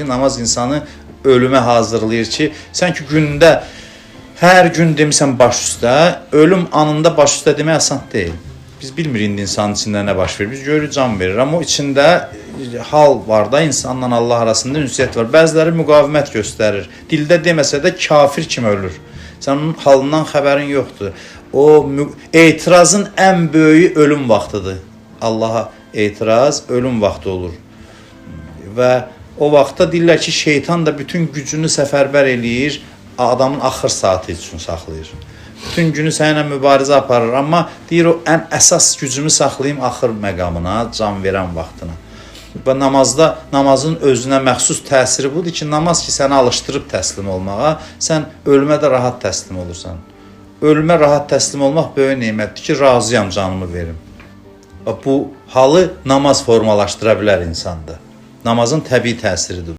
Namaz insanı ölümə hazırlayır ki, sən ki gündə hər gün demisən baş üstə, ölüm anında baş üstə demək asan deyil. Biz bilmirik indi insanın içində nə baş verir. Biz görürük, can verir. Amma o içində hal var da, insanla Allah arasında ünsiyyət var. Bəziləri müqavimət göstərir. Dildə deməsə də kafir kimi ölür. Sən onun halından xəbərin yoxdur. O etirazın ən böyüyü ölüm vaxtıdır. Allaha etiraz ölüm vaxtı olur. Və o vaxtda deyirlər ki, şeytan da bütün gücünü səfərbər eləyir, adamın axır saatı üçün saxlayır. Bütün günü səninlə mübarizə aparır, amma deyir o ən əsas gücümü saxlayayım axır məqamına, can verən vaxtına. Və namazda, namazın özünə məxsus təsiri budur ki, namaz ki səni alışdırıb təslim olmağa, sən ölümə də rahat təslim olursan. Ölümə rahat təslim olmaq böyük nemətdir ki, razıyam canımı verim. Bu halı namaz formalaşdıra bilər insanda. Namazın təbii təsiridir.